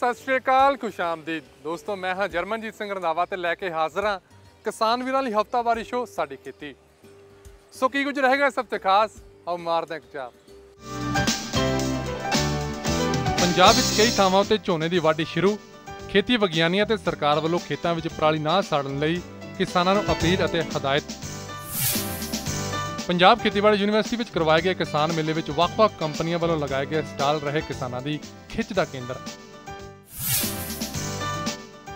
सत श्री अकाल, खुश आमदीद दोस्तों। मैं हाँ जरमनजीत सिंह रंधावा ते लैके हाजिर हाँ किसान वीरां लई हफ्तावारी शो साडी खेती। सो की कुछ रहेगा इस हफ्ते खास, आओ मारदे एक चाप। पंजाब विच कई ਥਾਵਾਂ ਉੱਤੇ ਝੋਨੇ ਦੀ ਵਾਢੀ ਸ਼ੁਰੂ। ਖੇਤੀ ਵਿਗਿਆਨੀਆਂ ਤੇ ਸਰਕਾਰ ਵੱਲੋਂ ਖੇਤਾਂ ਵਿੱਚ ਪਰਾਲੀ ਨਾ ਸਾੜਨ ਲਈ ਕਿਸਾਨਾਂ ਨੂੰ ਅਪੀਲ ਅਤੇ ਹਦਾਇਤ। ਪੰਜਾਬ ਖੇਤੀਬਾੜੀ ਯੂਨੀਵਰਸਿਟੀ ਵਿੱਚ ਕਰਵਾਏ ਗਏ ਕਿਸਾਨ ਮੇਲੇ ਵਿੱਚ ਵੱਖ-ਵੱਖ ਕੰਪਨੀਆਂ ਵੱਲੋਂ ਲਗਾਏ ਗਏ ਸਟਾਲ ਰਹੇ ਕਿਸਾਨਾਂ ਦੀ ਖਿੱਚ ਦਾ ਕੇਂਦਰ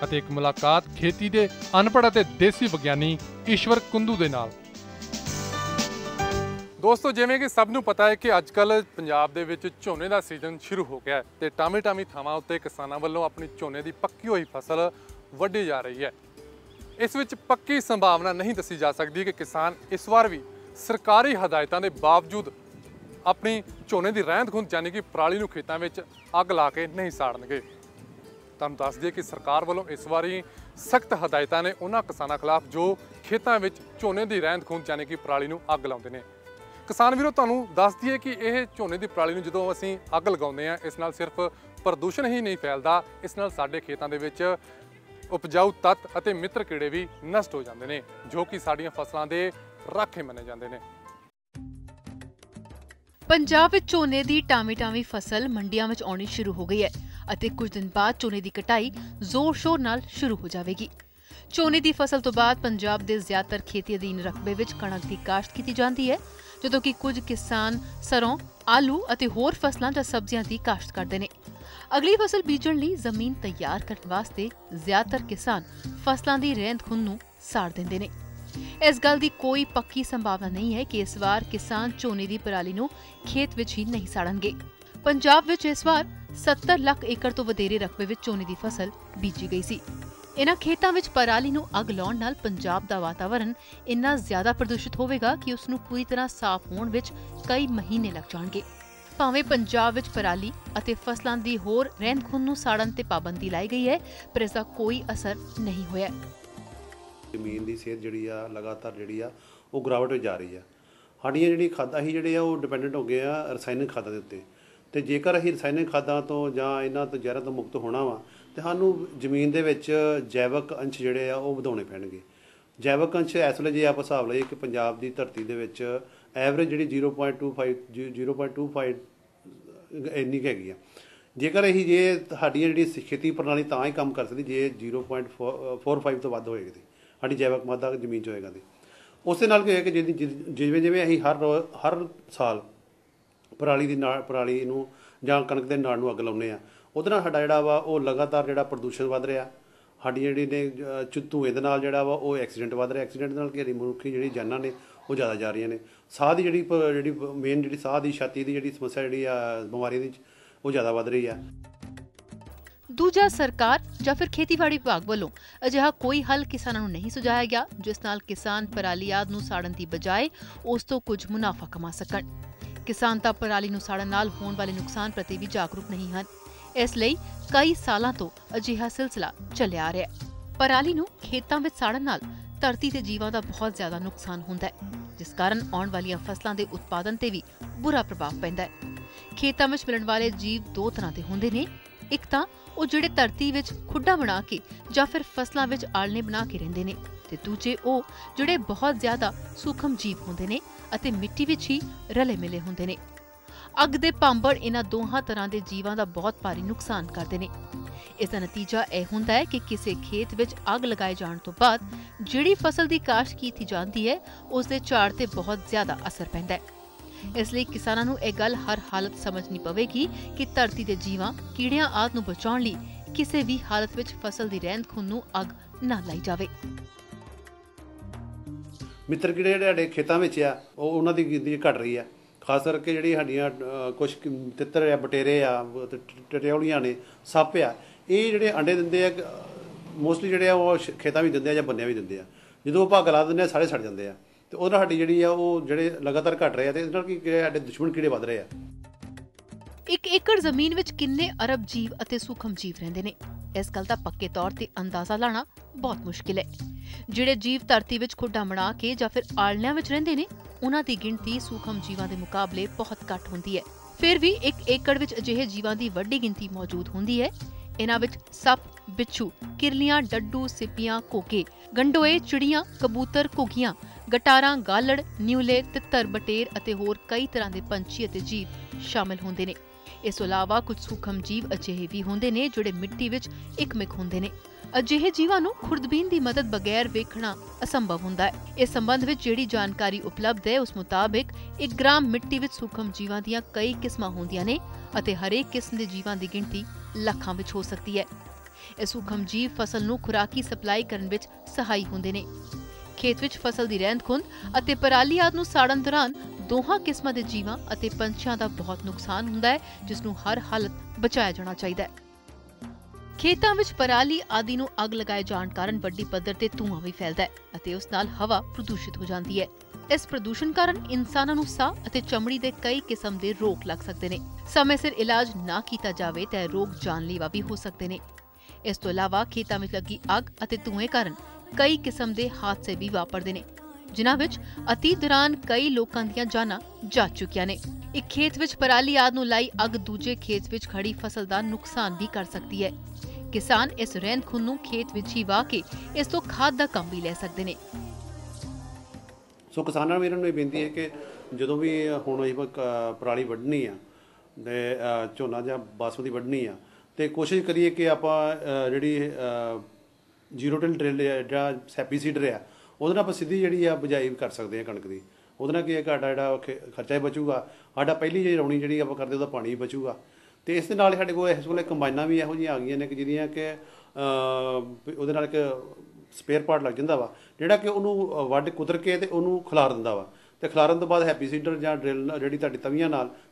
ਅਤੇ ਇੱਕ ਮੁਲਾਕਾਤ ਖੇਤੀ ਦੇ ਅਨਪੜ੍ਹ ਅਤੇ ਦੇਸੀ ਵਿਗਿਆਨੀ ਈਸ਼ਵਰ ਕੁੰਦੂ ਦੇ ਨਾਲ। ਦੋਸਤੋ, ਜਿਵੇਂ ਕਿ ਸਭ ਨੂੰ ਪਤਾ ਹੈ ਕਿ ਅੱਜ ਕੱਲ੍ਹ ਪੰਜਾਬ ਦੇ ਵਿੱਚ ਝੋਨੇ ਦਾ ਸੀਜ਼ਨ ਸ਼ੁਰੂ ਹੋ ਗਿਆ ਹੈ ਤੇ ਟਾਮੀ ਥਾਵਾਂ ਉੱਤੇ ਕਿਸਾਨਾਂ ਵੱਲੋਂ ਆਪਣੀ ਝੋਨੇ ਦੀ ਪੱਕੀ ਹੋਈ ਫਸਲ ਵੱਢੀ ਜਾ ਰਹੀ ਹੈ। ਇਸ ਵਿੱਚ ਪੱਕੀ ਸੰਭਾਵਨਾ ਨਹੀਂ ਦੱਸੀ ਜਾ ਸਕਦੀ ਕਿ ਕਿਸਾਨ ਇਸ ਵਾਰ ਵੀ ਸਰਕਾਰੀ ਹਦਾਇਤਾਂ ਦੇ ਬਾਵਜੂਦ ਆਪਣੀ ਝੋਨੇ ਦੀ ਰਹਿੰਦ ਖੂੰਹਦ ਯਾਨੀ ਕਿ ਪਰਾਲੀ ਨੂੰ ਖੇਤਾਂ ਵਿੱਚ ਅੱਗ ਲਾ ਕੇ ਨਹੀਂ ਸਾੜਨਗੇ। ਤੁਹਾਨੂੰ ਦੱਸ ਦਈਏ ਕਿ ਸਰਕਾਰ ਵੱਲੋਂ ਇਸ ਵਾਰੀ ਸਖਤ ਹਦਾਇਤਾਂ ਨੇ ਉਹਨਾਂ ਕਿਸਾਨਾਂ ਖਿਲਾਫ ਜੋ ਖੇਤਾਂ ਵਿੱਚ ਝੋਨੇ ਦੀ ਰਹਿੰਦ ਖੂੰਹਦ ਯਾਨੀ ਕਿ ਪਰਾਲੀ ਨੂੰ ਅੱਗ ਲਾਉਂਦੇ ਨੇ। ਕਿਸਾਨ ਵੀਰੋ, ਤੁਹਾਨੂੰ ਦੱਸ ਦਈਏ ਕਿ ਇਹ ਝੋਨੇ ਦੀ ਪਰਾਲੀ ਨੂੰ ਜਦੋਂ ਅਸੀਂ ਅੱਗ ਲਗਾਉਂਦੇ ਹਾਂ, ਇਸ ਨਾਲ ਸਿਰਫ ਪ੍ਰਦੂਸ਼ਣ ਹੀ ਨਹੀਂ ਫੈਲਦਾ, ਇਸ ਨਾਲ ਸਾਡੇ ਖੇਤਾਂ ਦੇ ਵਿੱਚ ਉਪਜਾਊ ਤੱਤ ਅਤੇ ਮਿੱਤਰ ਕੀੜੇ ਵੀ ਨਸ਼ਟ ਹੋ ਜਾਂਦੇ ਨੇ, ਜੋ ਕਿ ਸਾਡੀਆਂ ਫਸਲਾਂ ਦੇ ਰਾਖੇ ਮੰਨੇ ਜਾਂਦੇ ਨੇ। ਪੰਜਾਬ ਵਿੱਚ ਝੋਨੇ ਦੀ ਟਾਮੀ ਫਸਲ ਮੰਡੀਆਂ ਵਿੱਚ ਆਉਣੀ ਸ਼ੁਰੂ ਹੋ ਗਈ ਹੈ ਅਤੇ ਕੁਝ ਦਿਨ ਬਾਅਦ ਝੋਨੇ ਦੀ ਕਟਾਈ ਜ਼ੋਰ-ਸ਼ੋਰ ਨਾਲ ਸ਼ੁਰੂ ਹੋ ਜਾਵੇਗੀ। ਝੋਨੇ ਦੀ ਫਸਲ ਤੋਂ ਬਾਅਦ ਪੰਜਾਬ ਦੇ ਜ਼ਿਆਦਾਤਰ ਖੇਤੀ ਅਧੀਨ ਰਕਬੇ ਵਿੱਚ ਕਣਕ ਦੀ ਕਾਸ਼ਤ ਕੀਤੀ ਜਾਂਦੀ ਹੈ, ਜਦੋਂ ਕਿ ਕੁਝ ਕਿਸਾਨ ਸਰੋਂ, ਆਲੂ ਅਤੇ ਹੋਰ ਫਸਲਾਂ ਜਾਂ ਸਬਜ਼ੀਆਂ ਦੀ ਕਾਸ਼ਤ ਕਰਦੇ ਨੇ। ਅਗਲੀ ਫਸਲ ਬੀਜਣ ਲਈ ਜ਼ਮੀਨ ਤਿਆਰ ਕਰਨ ਵਾਸਤੇ ਜ਼ਿਆਦਾਤਰ ਕਿਸਾਨ ਫਸਲਾਂ ਦੀ ਰਹਿੰਦ ਖੂੰਹਦ ਨੂੰ ਸਾੜ ਦਿੰਦੇ ਨੇ। ਇਸ ਗੱਲ ਦੀ ਕੋਈ ਪੱਕੀ ਸੰਭਾਵਨਾ ਨਹੀਂ ਹੈ ਕਿ ਇਸ ਵਾਰ ਕਿਸਾਨ ਝੋਨੇ ਦੀ ਪਰਾਲੀ ਨੂੰ ਖੇਤ ਵਿੱਚ ਹੀ ਨਹੀਂ ਸਾੜਨਗੇ। ਪੰਜਾਬ ਵਿੱਚ ਇਸ ਵਾਰ 70 ਲੱਖ ਏਕੜ ਤੋਂ ਵਧੇਰੇ ਰਕਬੇ ਵਿੱਚ ਝੋਨੇ ਦੀ ਫਸਲ ਬੀਜੀ ਗਈ ਸੀ। ਇਨ੍ਹਾਂ ਖੇਤਾਂ ਵਿੱਚ ਪਰਾਲੀ ਨੂੰ ਅੱਗ ਲਾਉਣ ਨਾਲ ਪੰਜਾਬ ਦਾ ਵਾਤਾਵਰਣ ਇੰਨਾ ਜ਼ਿਆਦਾ ਪ੍ਰਦੂਸ਼ਿਤ ਹੋਵੇਗਾ ਕਿ ਉਸ ਨੂੰ ਪੂਰੀ ਤਰ੍ਹਾਂ ਸਾਫ਼ ਹੋਣ ਵਿੱਚ ਕਈ ਮਹੀਨੇ ਲੱਗ ਜਾਣਗੇ। ਭਾਵੇਂ ਪੰਜਾਬ ਵਿੱਚ ਪਰਾਲੀ ਅਤੇ ਫਸਲਾਂ ਦੀ ਹੋਰ ਰਹਿੰਦ ਖੂੰਹਦ ਨੂੰ ਸਾੜਨ ਤੇ ਪਾਬੰਦੀ ਲਾਈ ਗਈ ਹੈ, ਪਰ ਇਸ ਦਾ ਕੋਈ ਅਸਰ ਨਹੀਂ ਹੋਇਆ। ਜ਼ਮੀਨ ਦੀ ਸਿਹਤ ਜਿਹੜੀ ਆ ਲਗਾਤਾਰ ਜਿਹੜੀ ਆ ਉਹ ਗਿਰਾਵਟ ਵਿੱਚ ਜਾ ਰਹੀ ਆ। ਸਾਡੀਆਂ ਜਿਹੜੀ ਖਾਦਾਂ ਹੀ ਜਿਹੜੇ ਆ ਉਹ ਡਿਪੈਂਡੈਂਟ ਹੋ ਗਏ ਆ ਰਸਾਇਣਿਕ ਖਾਦਾਂ ਦੇ ਉੱਤੇ, ਤੇ ਜੇਕਰ ਅਸੀਂ ਰਸਾਇਣਿਕ ਖਾਦਾਂ ਤੋਂ ਜਾਂ ਇਹਨਾਂ ਤੋਂ ਜ਼ਹਿਰਾਂ ਤੋਂ ਮੁਕਤ ਹੋਣਾ ਵਾ ਤੇ ਸਾਨੂੰ ਜ਼ਮੀਨ ਦੇ ਵਿੱਚ ਜੈਵਿਕ ਅੰਸ਼ ਜਿਹੜੇ ਆ ਉਹ ਵਧਾਉਣੇ ਪੈਣਗੇ। ਜੈਵਿਕ ਅੰਸ਼ ਇਸ ਵੇਲੇ ਜੇ ਆਪਾਂ ਹਿਸਾਬ ਲਈਏ ਕਿ ਪੰਜਾਬ ਦੀ ਧਰਤੀ ਦੇ ਵਿੱਚ ਐਵਰੇਜ ਜਿਹੜੀ 0.25 ਇੰਨੀ ਕੁ ਹੈਗੀ ਆ। ਜੇਕਰ ਅਸੀਂ ਜੇ ਸਾਡੀਆਂ ਜਿਹੜੀ ਖੇਤੀ ਪ੍ਰਣਾਲੀ ਤਾਂ ਹੀ ਕੰਮ ਕਰ ਸਕਦੀ ਜੇ 0.45 ਤੋਂ ਵੱਧ ਹੋਏਗੀ, ਸਾਡੀ ਜੈਵਿਕ ਮਾਦਾ ਜ਼ਮੀਨ 'ਚ ਹੋਏਗਾ। ਤੇ ਉਸੇ ਨਾਲ ਕੀ ਹੋਇਆ ਕਿ ਜਿਵੇਂ ਅਸੀਂ ਹਰ ਸਾਲ ਪਰਾਲੀ ਨੂੰ ਜਾਂ ਕਣਕ ਦੇ ਨਾੜ ਨੂੰ ਅੱਗ ਲਾਉਂਦੇ ਆ, ਉਹਦੇ ਨਾਲ ਸਾਡਾ ਜਿਹੜਾ ਵਾ ਉਹ ਲਗਾਤਾਰ ਜਿਹੜਾ ਪ੍ਰਦੂਸ਼ਣ ਵੱਧ ਰਿਹਾ। ਸਾਡੀ ਜਿਹੜੀ ਨੇ ਧੂਏ ਦੇ ਨਾਲ ਜਿਹੜਾ ਵਾ ਉਹ ਐਕਸੀਡੈਂਟ ਵੱਧ ਰਿਹਾ। ਐਕਸੀਡੈਂਟ ਨਾਲ ਘੇਰੀ ਮਨੁੱਖੀ ਜਿਹੜੀ ਜਾਨਾਂ ਨੇ ਉਹ ਜ਼ਿਆਦਾ ਜਾ ਰਹੀਆਂ ਨੇ। ਸਾਹ ਦੀ ਜਿਹੜੀ ਮੇਨ ਜਿਹੜੀ ਸਾਹ ਦੀ ਛਾਤੀ ਦੀ ਜਿਹੜੀ ਸਮੱਸਿਆ ਜਿਹੜੀ ਆ ਬਿਮਾਰੀ ਦੀ ਉਹ ਜ਼ਿਆਦਾ ਵੱਧ ਰਹੀ ਆ। ਦੂਜਾ, ਸਰਕਾਰ ਜਾਂ ਫਿਰ ਖੇਤੀਬਾੜੀ ਵਿਭਾਗ ਵੱਲੋਂ ਅਜਿਹਾ ਕੋਈ ਹੱਲ ਕਿਸਾਨਾਂ ਨੂੰ ਨਹੀਂ ਸੁਝਾਇਆ ਗਿਆ ਜਿਸ ਨਾਲ ਕਿਸਾਨ ਪਰਾਲੀ ਆਦਿ ਨੂੰ ਸਾੜਨ ਦੀ ਬਜਾਏ ਉਸ ਤੋਂ ਕੁਝ ਮੁਨਾਫਾ ਕਮਾ ਸਕਣ। ਕਿਸਾਨ ਤਾਂ ਪਰਾਲੀ ਨੂੰ ਸਾੜਨ ਨਾਲ ਹੋਣ ਵਾਲੇ ਨੁਕਸਾਨ ਪ੍ਰਤੀ ਵੀ ਜਾਗਰੂਕ ਨਹੀਂ ਹਨ। ਇਸ ਲਈ ਕਈ ਸਾਲਾਂ ਤੋਂ ਅਜਿਹਾ ਸਿਲਸਿਲਾ ਚੱਲਿਆ ਆ ਰਿਹਾ ਹੈ। ਪਰਾਲੀ ਨੂੰ ਖੇਤਾਂ ਵਿੱਚ ਸਾੜਨ ਨਾਲ ਧਰਤੀ ਤੇ ਜੀਵਾਂ ਦਾ ਬਹੁਤ ਜ਼ਿਆਦਾ ਨੁਕਸਾਨ ਹੁੰਦਾ ਹੈ, ਜਿਸ ਕਾਰਨ ਆਉਣ ਵਾਲੀਆਂ ਫਸਲਾਂ ਦੇ ਉਤਪਾਦਨ ਤੇ ਵੀ ਬੁਰਾ ਪ੍ਰਭਾਵ ਪੈਂਦਾ ਹੈ। ਖੇਤਾਂ ਵਿੱਚ ਮਿਲਣ ਵਾਲੇ ਜੀਵ ਦੋ ਤਰ੍ਹਾਂ ਦੇ ਹੁੰਦੇ ਨੇ। ਇੱਕ ਤਾਂ ਉਹ ਜਿਹੜੇ ਧਰਤੀ ਵਿੱਚ ਖੁੱਡਾ ਬਣਾ ਕੇ ਜਾਂ ਫਿਰ ਫਸਲਾਂ ਵਿੱਚ ਆਲਣੇ ਬਣਾ ਕੇ ਰਹਿੰਦੇ ਨੇ, ਤੇ ਦੂਜੇ ਉਹ ਜਿਹੜੇ ਬਹੁਤ ਜ਼ਿਆਦਾ ਸੂਖਮ ਜੀਵ ਹੁੰਦੇ ਨੇ ਅਤੇ ਮਿੱਟੀ ਵਿੱਚ ਹੀ ਰਲੇ ਮਿਲੇ ਹੁੰਦੇ ਨੇ। ਅੱਗ ਦੇ ਭਾਂਬੜ ਇਹਨਾਂ ਦੋਹਾਂ ਤਰ੍ਹਾਂ ਦੇ ਜੀਵਾਂ ਦਾ ਬਹੁਤ ਭਾਰੀ ਨੁਕਸਾਨ ਕਰਦੇ ਨੇ। ਇਸ ਦਾ ਨਤੀਜਾ ਇਹ ਹੁੰਦਾ ਹੈ ਕਿ ਕਿਸੇ ਖੇਤ ਵਿੱਚ ਅੱਗ ਲਗਾਏ ਜਾਣ ਤੋਂ ਬਾਅਦ ਜਿਹੜੀ ਫਸਲ ਦੀ ਕਾਸ਼ਤ ਕੀਤੀ ਜਾਂਦੀ ਹੈ ਉਸ ਦੇ ਝਾੜ ਤੇ ਬਹੁਤ ਜ਼ਿਆਦਾ ਅਸਰ ਪੈਂਦਾ ਹੈ। ਇਸ ਲਈ ਕਿਸਾਨਾਂ ਨੂੰ ਇਹ ਗੱਲ ਹਰ ਹਾਲਤ ਸਮਝਣੀ ਪਵੇਗੀ ਕਿ ਧਰਤੀ ਦੇ ਜੀਵਾਂ, ਕੀੜਿਆਂ ਆਦਿ ਨੂੰ ਬਚਾਉਣ ਲਈ ਕਿਸੇ ਵੀ ਹਾਲਤ ਵਿੱਚ ਫਸਲ ਦੀ ਰਹਿੰਦ ਖੂੰਹਦ ਨੂੰ ਅੱਗ ਨਾ ਲਾਈ ਜਾਵੇ। ਮਿੱਤਰ ਕੀੜੇ ਜਿਹੜੇ ਸਾਡੇ ਖੇਤਾਂ ਵਿੱਚ ਆ ਉਹ ਉਹਨਾਂ ਦੀ ਗਿਣਤੀ ਘਟ ਰਹੀ ਆ। ਖਾਸ ਕਰਕੇ ਜਿਹੜੀ ਸਾਡੀਆਂ ਕੁਛ ਤਿੱਤਰ ਆ, ਬਟੇਰੇ ਆ, ਟਟਿਓਲੀਆਂ ਨੇ, ਸੱਪ ਆ, ਇਹ ਜਿਹੜੇ ਅੰਡੇ ਦਿੰਦੇ ਆ ਮੋਸਟਲੀ ਜਿਹੜੇ ਆ ਉਹ ਖੇਤਾਂ ਵੀ ਦਿੰਦੇ ਆ ਜਾਂ ਬੰਨਿਆਂ ਵੀ ਦਿੰਦੇ ਆ। ਜਦੋਂ ਉਹ ਭਾਗ ਲਾ ਦਿੰਦੇ ਆ ਸਾਰੇ ਸੜ ਜਾਂਦੇ ਆ, ਤੇ ਉਹਦੇ ਨਾਲ ਸਾਡੀ ਜਿਹੜੀ ਆ ਉਹ ਜਿਹੜੇ ਲਗਾਤਾਰ ਘਟ ਰਹੇ ਆ ਤੇ ਇਸ ਨਾਲ ਕੀ ਸਾਡੇ ਦੁਸ਼ਮਣ ਕੀੜੇ ਵੱਧ ਰਹੇ ਆ। 1 ਏਕੜ ਜ਼ਮੀਨ ਵਿੱਚ ਕਿੰਨੇ ਅਰਬ ਜੀਵ ਅਤੇ ਸੂਖਮ ਜੀਵ ਰਹਿੰਦੇ ਨੇ, ਇਸ ਗੱਲ ਦਾ ਪੱਕੇ ਤੌਰ ਤੇ ਅੰਦਾਜ਼ਾ ਲਾਣਾ ਬਹੁਤ ਮੁਸ਼ਕਿਲ ਹੈ। ਜਿਹੜੇ ਜੀਵ ਧਰਤੀ ਵਿੱਚ ਖੁੱਡਾ ਬਣਾ ਕੇ ਜਾਂ ਫਿਰ ਆਲਣਿਆਂ ਵਿੱਚ ਰਹਿੰਦੇ ਨੇ, ਉਹਨਾਂ ਦੀ ਗਿਣਤੀ ਸੂਖਮ ਜੀਵਾਂ ਦੇ ਮੁਕਾਬਲੇ ਬਹੁਤ ਘੱਟ ਹੁੰਦੀ ਹੈ। ਫਿਰ ਵੀ 1 ਏਕੜ ਵਿੱਚ ਅਜਿਹੇ ਜੀਵਾਂ ਦੀ ਵੱਡੀ ਗਿਣਤੀ ਮੌਜੂਦ ਹੁੰਦੀ ਹੈ। इन्हां विच सप, बिच्छू, किरलियां, डड्डू, सिपियां, कोके, गंडोए, चिड़ियां, कबूतर, घुग्गियां, गटारां, गालड़, न्यूले, तित्तर, बटेर अते होर कई तरह के पंछी अते जीव शामिल होंदे ने। इस तों इलावा कुछ सूखम जीव अजिहे भी होंदे ने जिहड़े मिट्टी विच इकमिक होंदे ने। अजिहे जीवां नूं खुर्दबीन दी मदद बगैर वेखना असंभव हुंदा है। इस संबंध विच जिहड़ी जानकारी उपलब्ध है उस मुताबिक 1 ग्राम मिट्टी विच सूखम जीवां दीयां कई किस्मां होंदियां ने अते हरेक किस्म दे जीवां दी गिणती ਲੱਖਾਂ विच हो सकती है। ਇਹ सूखम जीव फसल ਨੂੰ खुराकी सप्लाई ਕਰਨ ਵਿੱਚ ਸਹਾਈ ਹੁੰਦੇ ਨੇ। खेत विच फसल ਦੀ ਰਹਿੰਦ ਖੁੰਦ ਅਤੇ ਪਰਾਲੀ ਆਦਿ ਨੂੰ ਸਾੜਨ ਦੌਰਾਨ ਦੋਹਾਂ ਕਿਸਮਾਂ ਦੇ ਜੀਵਾਂ ਅਤੇ ਪੰਛੀਆਂ ਦਾ ਬਹੁਤ ਨੁਕਸਾਨ ਹੁੰਦਾ ਹੈ, ਜਿਸ ਨੂੰ ਹਰ ਹਾਲਤ ਬਚਾਇਆ ਜਾਣਾ ਚਾਹੀਦਾ ਹੈ। ਖੇਤਾਂ ਵਿੱਚ ਪਰਾਲੀ ਆਦਿ ਨੂੰ ਅੱਗ ਲਗਾਏ ਜਾਣ ਕਾਰਨ ਵੱਡੀ ਪੱਧਰ ਤੇ ਧੂੰਆਂ ਵੀ ਫੈਲਦਾ ਹੈ ਅਤੇ ਉਸ ਨਾਲ ਹਵਾ ਪ੍ਰਦੂਸ਼ਿਤ ਹੋ ਜਾਂਦੀ ਹੈ। ਇਸ ਪ੍ਰਦੂਸ਼ਣ ਕਾਰਨ ਇਨਸਾਨਾਂ ਨੂੰ ਸਾਹ ਅਤੇ ਚਮੜੀ ਦੇ ਕਈ ਕਿਸਮ ਦੇ ਰੋਗ ਲੱਗ ਸਕਦੇ ਨੇ। ਸਮੇਂ ਸਿਰ ਇਲਾਜ ਨਾ ਕੀਤਾ ਜਾਵੇ ਤਾਂ ਇਹ ਰੋਗ ਜਾਨਲੇਵਾ ਵੀ ਹੋ ਸਕਦੇ ਨੇ। ਇਸ ਤੋਂ ਇਲਾਵਾ ਖੇਤਾਂ ਵਿੱਚ ਲੱਗੀ ਅੱਗ ਅਤੇ ਧੂਏ ਕਾਰਨ ਕਈ ਕਿਸਮ ਦੇ ਹਾਦਸੇ ਵੀ ਵਾਪਰਦੇ ਨੇ, ਜਿਨ੍ਹਾਂ ਵਿੱਚ ਅਤੀਤ ਦੌਰਾਨ ਕਈ ਲੋਕਾਂ ਦੀਆਂ ਜਾਨਾਂ ਜਾ ਚੁੱਕੀਆਂ ਨੇ। ਇੱਕ ਖੇਤ ਵਿੱਚ ਪਰਾਲੀ ਆਦਿ ਨੂੰ ਲਾਈ ਅੱਗ ਦੂਜੇ ਖੇਤ ਵਿੱਚ ਖੜੀ ਫਸਲ ਦਾ ਨੁਕਸਾਨ ਵੀ ਕਰ ਸਕਦੀ ਹੈ। ਕਿਸਾਨ ਇਸ ਰਹਿੰਦ ਖੂੰਹਦ ਨੂੰ ਖੇਤ ਵਿੱਚ ਹੀ ਵਾਹ ਕੇ ਇਸ ਤੋਂ ਖਾਦ ਦਾ ਕੰਮ ਵੀ ਲੈ ਸਕਦੇ ਨੇ। ਸੋ ਕਿਸਾਨਾਂ ਵੀਰਾਂ ਨੂੰ ਇਹ ਬੇਨਤੀ ਹੈ ਕਿ ਜਦੋਂ ਵੀ ਹੁਣ ਅਸੀਂ ਪਰਾਲੀ ਵੱਢਣੀ ਆ ਤੇ ਝੋਨਾ ਜਾਂ ਬਾਸਮਤੀ ਵੱਢਣੀ ਆ ਤੇ ਕੋਸ਼ਿਸ਼ ਕਰੀਏ ਕਿ ਆਪਾਂ ਜਿਹੜੀ ਜ਼ੀਰੋ ਟਿਲ ਡਰਿਲ ਜਾਂ ਸੈਪੀ ਸੀਡਰ ਆ ਉਹਦੇ ਨਾਲ ਆਪਾਂ ਸਿੱਧੀ ਜਿਹੜੀ ਆ ਬਿਜਾਈ ਕਰ ਸਕਦੇ ਹਾਂ ਕਣਕ ਦੀ। ਉਹਦੇ ਨਾਲ ਕੀ ਹੈ ਸਾਡਾ ਜਿਹੜਾ ਖਰਚਾ ਹੀ ਬਚੂਗਾ, ਸਾਡਾ ਪਹਿਲੀ ਜਿਹੜੀ ਰੌਣੀ ਜਿਹੜੀ ਆਪਾਂ ਕਰਦੇ ਉਹਦਾ ਪਾਣੀ ਵੀ ਬਚੂਗਾ। ਤੇ ਇਸ ਦੇ ਨਾਲ ਸਾਡੇ ਕੋਲ ਇਸ ਵੇਲੇ ਕੰਬਾਈਨਾਂ ਵੀ ਇਹੋ ਜਿਹੀਆਂ ਆ ਗਈਆਂ ਨੇ ਕਿ ਜਿਹੜੀਆਂ ਕਿ ਉਹਦੇ ਨਾਲ ਇੱਕ ਸਪੇਅਰ ਪਾਰਟ ਲੱਗ ਜਾਂਦਾ ਵਾ ਜਿਹੜਾ ਕਿ ਉਹਨੂੰ ਵੱਢ ਕੁਤਰ ਕੇ ਤੇ ਉਹਨੂੰ ਖਿਲਾਰ ਦਿੰਦਾ ਵਾ। ਤੇ ਖਿਲਾਰਨ ਤੋਂ ਬਾਅਦ ਹੈਪੀ ਸੀਡਰ ਜਾਂ ਡਰਿਲ ਜਿਹੜੀ ਤੁਹਾਡੀ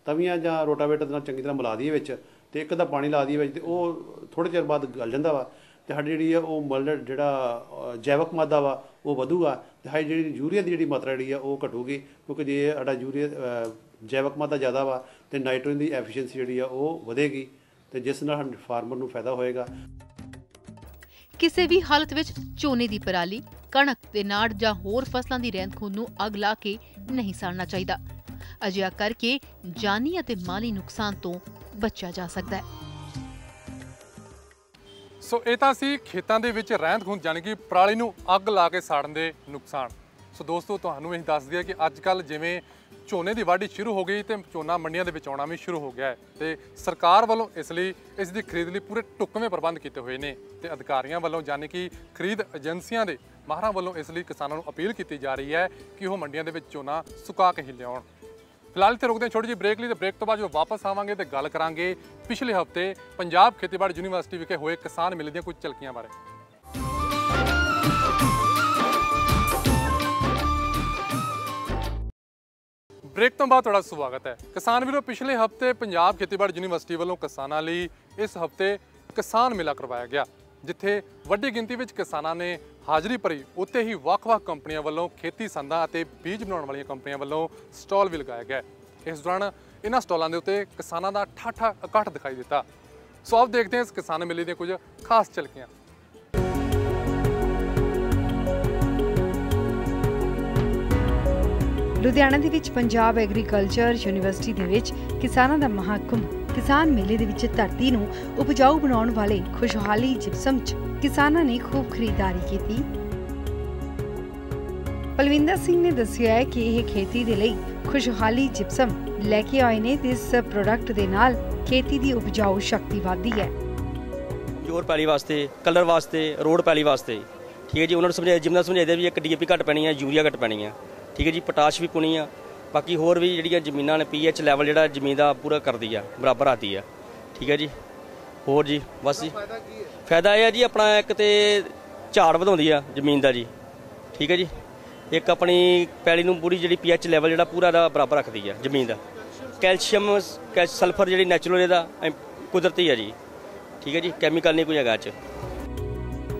ਤਵੀਆਂ ਜਾਂ ਰੋਟਾਵੇਟਰ ਦੇ ਨਾਲ ਚੰਗੀ ਤਰ੍ਹਾਂ ਮਿਲਾ ਦਈਏ ਵਿੱਚ ਤੇ ਇੱਕ ਦਾ ਪਾਣੀ ਲਾ ਦਈਏ ਵਿੱਚ ਤੇ ਉਹ ਥੋੜ੍ਹੇ ਚਿਰ ਬਾਅਦ ਗਲ ਜਾਂਦਾ ਵਾ ਤੇ ਸਾਡੀ ਜਿਹੜੀ ਆ ਉਹ ਮਲ ਜਿਹੜਾ ਜੈਵਿਕ ਮਾਦਾ ਵਾ ਉਹ ਵਧੂਗਾ ਤੇ ਸਾਡੀ ਜਿਹੜੀ ਯੂਰੀਆ ਦੀ ਜਿਹੜੀ ਮਾਤਰਾ ਜਿਹੜੀ ਆ ਉਹ ਘਟੂਗੀ, ਕਿਉਂਕਿ ਜੇ ਸਾਡਾ ਯੂਰੀਆ ਜੈਵਿਕ ਮਾਦਾ ਜ਼ਿਆਦਾ ਵਾ ਤੇ ਨਾਈਟ੍ਰੋਜਨ ਦੀ ਐਫੀਸ਼ੀਐਂਸੀ ਜਿਹੜੀ ਆ ਉਹ ਵਧੇਗੀ ਤੇ ਜਿਸ ਨਾਲ ਫਾਰਮਰ ਨੂੰ ਫਾਇਦਾ ਹੋਏਗਾ। ਕਿਸੇ ਵੀ ਹਾਲਤ ਵਿੱਚ ਝੋਨੇ ਦੀ ਪਰਾਲੀ, ਕਣਕ ਤੇ ਨਾੜ ਜਾਂ ਹੋਰ ਫਸਲਾਂ ਦੀ ਰਹਿੰਦ ਖੂੰਹਦ ਨੂੰ ਅੱਗ ਲਾ ਕੇ ਨਹੀਂ ਸਾੜਨਾ ਚਾਹੀਦਾ। ਅਜਿਹਾ ਕਰਕੇ ਜਾਨੀ ਅਤੇ ਮਾਲੀ ਨੁਕਸਾਨ ਤੋਂ ਬਚਿਆ ਜਾ ਸਕਦਾ ਹੈ। ਸੋ ਇਹ ਤਾਂ ਸੀ ਖੇਤਾਂ ਦੇ ਵਿੱਚ ਰਹਿੰਦ ਖੂੰਹਦ ਜਾਣੀ ਕਿ ਪਰਾਲੀ ਨੂੰ ਅੱਗ ਲਾ ਕੇ ਸਾੜਨ ਦੇ ਨੁਕਸਾਨ। ਸੋ ਦੋਸਤੋ ਤੁਹਾਨੂੰ ਇਹ ਦੱਸ ਦਈਏ ਕਿ ਅੱਜ ਕੱਲ੍ਹ ਜਿਵੇਂ ਝੋਨੇ ਦੀ ਵਾਢੀ ਸ਼ੁਰੂ ਹੋ ਗਈ ਤੇ ਝੋਨਾ ਮੰਡੀਆਂ ਦੇ ਵਿੱਚ ਆਉਣਾ ਵੀ ਸ਼ੁਰੂ ਹੋ ਗਿਆ ਹੈ ਤੇ ਸਰਕਾਰ ਵੱਲੋਂ ਇਸ ਲਈ ਇਸ ਦੀ ਖਰੀਦ ਲਈ ਪੂਰੇ ਢੁਕਵੇਂ ਪ੍ਰਬੰਧ ਕੀਤੇ ਹੋਏ ਨੇ ਤੇ ਅਧਿਕਾਰੀਆਂ ਵੱਲੋਂ ਯਾਨੀ ਕਿ ਖਰੀਦ ਏਜੰਸੀਆਂ ਦੇ ਮਾਹਰਾਂ ਵੱਲੋਂ ਇਸ ਲਈ ਕਿਸਾਨਾਂ ਨੂੰ ਅਪੀਲ ਕੀਤੀ ਜਾ ਰਹੀ ਹੈ ਕਿ ਉਹ ਮੰਡੀਆਂ ਦੇ ਵਿੱਚ ਝੋਨਾ ਸੁਕਾ ਕੇ ਹੀ ਲਿਆਉਣ। ਫਿਲਹਾਲ ਇੱਥੇ ਰੁਕਦੇ ਹਾਂ ਛੋਟੀ ਜਿਹੀ ਬ੍ਰੇਕ ਲਈ ਤੇ ਬ੍ਰੇਕ ਤੋਂ ਬਾਅਦ ਜਦੋਂ ਵਾਪਸ ਆਵਾਂਗੇ ਤੇ ਗੱਲ ਕਰਾਂਗੇ ਪਿਛਲੇ ਹਫ਼ਤੇ ਪੰਜਾਬ ਖੇਤੀਬਾੜੀ ਯੂਨੀਵਰਸਿਟੀ ਵਿਖੇ ਹੋਏ ਕਿਸਾਨ ਮੇਲੇ ਦੀਆਂ ਕੁਝ ਝਲਕੀਆਂ ਬਾਰੇ। ਬ੍ਰੇਕ ਤੋਂ ਬਾਅਦ ਤੁਹਾਡਾ ਸਵਾਗਤ ਹੈ। ਕਿਸਾਨ ਵੀਰੋ, ਪਿਛਲੇ ਹਫ਼ਤੇ ਪੰਜਾਬ ਖੇਤੀਬਾੜੀ ਯੂਨੀਵਰਸਿਟੀ ਵੱਲੋਂ ਕਿਸਾਨਾਂ ਲਈ ਇਸ ਹਫ਼ਤੇ ਕਿਸਾਨ ਮੇਲਾ ਕਰਵਾਇਆ ਗਿਆ, ਜਿੱਥੇ ਵੱਡੀ ਗਿਣਤੀ ਵਿੱਚ ਕਿਸਾਨਾਂ ਨੇ ਹਾਜ਼ਰੀ ਭਰੀ। ਉੱਥੇ ਹੀ ਵੱਖ-ਵੱਖ ਕੰਪਨੀਆਂ ਵੱਲੋਂ ਖੇਤੀ ਸੰਦਾਂ ਅਤੇ ਬੀਜ ਬਣਾਉਣ ਵਾਲੀਆਂ ਕੰਪਨੀਆਂ ਵੱਲੋਂ ਸਟਾਲ ਵੀ ਲਗਾਇਆ ਗਿਆ। ਇਸ ਦੌਰਾਨ ਇਹਨਾਂ ਸਟਾਲਾਂ ਦੇ ਉੱਤੇ ਕਿਸਾਨਾਂ ਦਾ ਠਾਠਾ ਇਕੱਠ ਦਿਖਾਈ ਦਿੱਤਾ। ਸੋ ਆਓ ਦੇਖਦੇ ਹਾਂ ਇਸ ਕਿਸਾਨ ਮੇਲੇ ਦੀਆਂ ਕੁਝ ਖਾਸ ਝਲਕੀਆਂ। ਲੁਧਿਆਣਾ ਦੇ ਵਿੱਚ ਪੰਜਾਬ ਐਗਰੀਕਲਚਰ ਯੂਨੀਵਰਸਿਟੀ ਦੇ ਵਿੱਚ ਕਿਸਾਨਾਂ ਦਾ ਮਹਾਕੁੰਭ ਕਿਸਾਨ ਮੇਲੇ ਦੇ ਵਿੱਚ ਧਰਤੀ ਨੂੰ ਉਪਜਾਊ ਬਣਾਉਣ ਵਾਲੇ ਖੁਸ਼ਹਾਲੀ ਜਿਪਸਮ 'ਚ ਕਿਸਾਨਾਂ ਨੇ ਖੂਬ ਖਰੀਦਦਾਰੀ ਕੀਤੀ। ਪਲਵਿੰਦਰ ਸਿੰਘ ਨੇ ਦੱਸਿਆ ਹੈ ਕਿ ਇਹ ਖੇਤੀ ਦੇ ਲਈ ਖੁਸ਼ਹਾਲੀ ਜਿਪਸਮ ਲੈ ਕੇ ਆਏ ਨੇ ਤੇ ਇਸ ਪ੍ਰੋਡਕਟ ਦੇ ਨਾਲ ਖੇਤੀ ਦੀ ਉਪਜਾਊ ਸ਼ਕਤੀ ਵਧਦੀ ਹੈ। ਜੋਰ ਪੈਲੀ ਵਾਸਤੇ, ਕਲਰ ਵਾਸਤੇ, ਰੋਡ ਪੈਲੀ ਵਾਸਤੇ, ਠੀਕ ਹੈ ਜੀ। ਉਹਨਾਂ ਨੂੰ ਸਮਝਾਇਆ, ਜਿੰਨਾ ਸਮਝਾਈਦਾ ਵੀ ਇੱਕ DAP ਘੱਟ ਪੈਣੀ ਹੈ, ਯੂਰੀਆ ਘੱਟ ਪੈਣੀ ਹੈ, ਠੀਕ ਹੈ ਜੀ। ਪੋਟਾਸ਼ ਵੀ ਪੁਣੀ ਆ, ਬਾਕੀ ਹੋਰ ਵੀ ਜਿਹੜੀਆਂ ਜ਼ਮੀਨਾਂ ਨੇ pH ਲੈਵਲ ਜਿਹੜਾ ਜ਼ਮੀਨ ਦਾ ਪੂਰਾ ਕਰਦੀ ਆ, ਬਰਾਬਰ ਆਦੀ ਆ, ਠੀਕ ਹੈ ਜੀ। ਹੋਰ ਜੀ ਬਸ ਜੀ ਫਾਇਦਾ ਇਹ ਹੈ ਜੀ, ਆਪਣਾ ਇੱਕ ਤੇ ਝਾੜ ਵਧਾਉਂਦੀ ਆ ਜ਼ਮੀਨ ਦਾ ਜੀ, ਠੀਕ ਹੈ ਜੀ। ਇੱਕ ਆਪਣੀ ਪੈਲੀ ਨੂੰ ਪੂਰੀ ਜਿਹੜੀ pH ਲੈਵਲ ਜਿਹੜਾ ਪੂਰਾ ਦਾ ਬਰਾਬਰ ਰੱਖਦੀ ਆ ਜ਼ਮੀਨ ਦਾ। ਕੈਲਸ਼ੀਅਮ ਸਲਫਰ ਜਿਹੜੀ ਨੈਚੁਰਲ ਇਹਦਾ ਕੁਦਰਤੀ ਆ ਜੀ, ਠੀਕ ਹੈ ਜੀ, ਕੈਮੀਕਲ ਨਹੀਂ ਕੋਈ ਹੈਗਾ ਚ।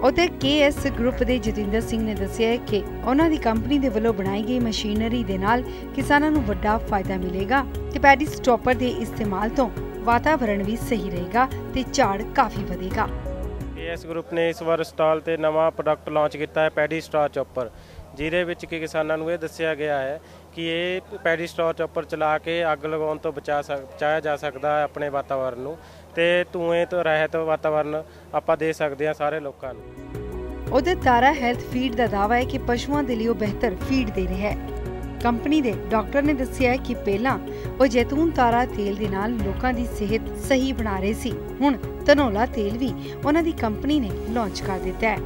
ਉਧਰ KS ਗਰੁੱਪ ਦੇ ਜਤਿੰਦਰ ਸਿੰਘ ਨੇ ਦੱਸਿਆ ਕਿ ਉਹਨਾਂ ਦੀ ਕੰਪਨੀ ਦੇ ਵੱਲੋਂ ਬਣਾਈ ਗਈ ਮਸ਼ੀਨਰੀ ਦੇ ਨਾਲ ਕਿਸਾਨਾਂ ਨੂੰ ਵੱਡਾ ਫਾਇਦਾ ਮਿਲੇਗਾ ਤੇ ਪੈਡੀ ਸਟਾਪਰ ਦੇ ਇਸਤੇਮਾਲ ਤੋਂ ਵਾਤਾਵਰਣ ਵੀ ਸਹੀ ਰਹੇਗਾ ਤੇ ਝਾੜ ਕਾਫੀ ਵਧੇਗਾ। KS ਗਰੁੱਪ ਨੇ ਇਸ ਵਾਰ ਸਟਾਲ ਤੇ ਨਵਾਂ ਪ੍ਰੋਡਕਟ ਲਾਂਚ ਕੀਤਾ ਹੈ, ਪੈਡੀ ਸਟਾਰ ਚੌਪਰ, ਜਿਹਦੇ ਵਿੱਚ ਕਿ ਕਿਸਾਨਾਂ ਨੂੰ ਇਹ ਦੱਸਿਆ ਗਿਆ ਹੈ ਕਿ ਇਹ ਪੈਡੀ ਸਟਾਰ ਚੌਪਰ ਚਲਾ ਕੇ ਅੱਗ ਲਗਾਉਣ ਤੋਂ ਬਚਾਇਆ ਜਾ ਸਕਦਾ ਹੈ ਆਪਣੇ ਵਾਤਾਵਰਣ ਨੂੰ, ਤੇ ਧੂਏ ਤੋਂ ਰਹਿਤ ਵਾਤਾਵਰਨ ਆਪਾਂ ਦੇ ਸਕਦੇ ਹਾਂ ਸਾਰੇ ਲੋਕਾਂ ਨੂੰ। ਉਧਰ ਤਾਰਾ ਹੈਲਥ ਫੀਡ ਦਾ ਦਾਅਵਾ ਹੈ ਕਿ ਪਸ਼ੂਆਂ ਦੇ ਲਈ ਉਹ ਬਿਹਤਰ ਫੀਡ ਦੇ ਰਿਹਾ ਹੈ। ਕੰਪਨੀ ਦੇ ਡਾਕਟਰ ਨੇ ਦੱਸਿਆ ਕਿ ਪਹਿਲਾਂ ਉਹ ਜੈਤੂਨ ਤਾਰਾ ਤੇਲ ਦੇ ਨਾਲ ਲੋਕਾਂ ਦੀ ਸਿਹਤ ਸਹੀ ਬਣਾ ਰਹੇ ਸੀ, ਹੁਣ ਧਨੌਲਾ ਤੇਲ ਵੀ ਉਹਨਾਂ ਦੀ ਕੰਪਨੀ ਨੇ ਲਾਂਚ ਕਰ ਦਿੱਤਾ ਹੈ।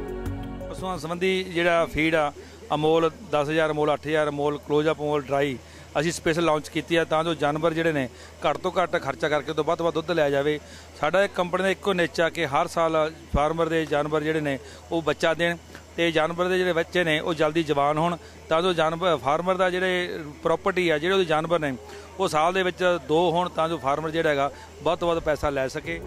ਪਸ਼ੂਆਂ ਸੰਬੰਧੀ ਜਿਹੜਾ ਫੀਡ ਆ ਅਮੋਲ 10,000 ਅਮੋਲ 8,000 ਅਮੋਲ ਕਲੋਜ਼ਅਪ ਅਮੋਲ ਡਰਾਈ ਅਸੀਂ ਸਪੈਸ਼ਲ ਲਾਂਚ ਕੀਤੀ ਆ ਤਾਂ ਜੋ ਜਾਨਵਰ ਜਿਹੜੇ ਨੇ ਘੱਟ ਤੋਂ ਘੱਟ ਖਰਚਾ ਕਰਕੇ ਤੋਂ ਵੱਧ ਦੁੱਧ ਲਿਆ ਜਾਵੇ। ਸਾਡਾ ਇੱਕ ਕੰਪਨੀ ਦਾ ਇੱਕੋ ਨਿਸ਼ਚਾ ਕਿ ਹਰ ਸਾਲ ਫਾਰਮਰ ਦੇ ਜਾਨਵਰ ਜਿਹੜੇ ਨੇ ਉਹ ਬੱਚਾ ਦੇਣ ਤੇ ਜਾਨਵਰ ਦੇ ਜਿਹੜੇ ਬੱਚੇ ਨੇ ਉਹ ਜਲਦੀ ਜਵਾਨ ਹੋਣ ਤਾਂ ਜੋ ਜਾਨਵਰ ਫਾਰਮਰ ਦਾ ਜਿਹੜੇ ਪ੍ਰਾਪਰਟੀ ਆ ਜਿਹੜੇ ਉਹਦੇ ਜਾਨਵਰ ਨੇ ਉਹ ਸਾਲ ਦੇ ਵਿੱਚ 2 ਹੋਣ ਤਾਂ ਜੋ ਫਾਰਮਰ ਜਿਹੜਾ ਹੈਗਾ ਵੱਧ ਤੋਂ ਵੱਧ ਪੈਸਾ ਲੈ ਸਕੇ।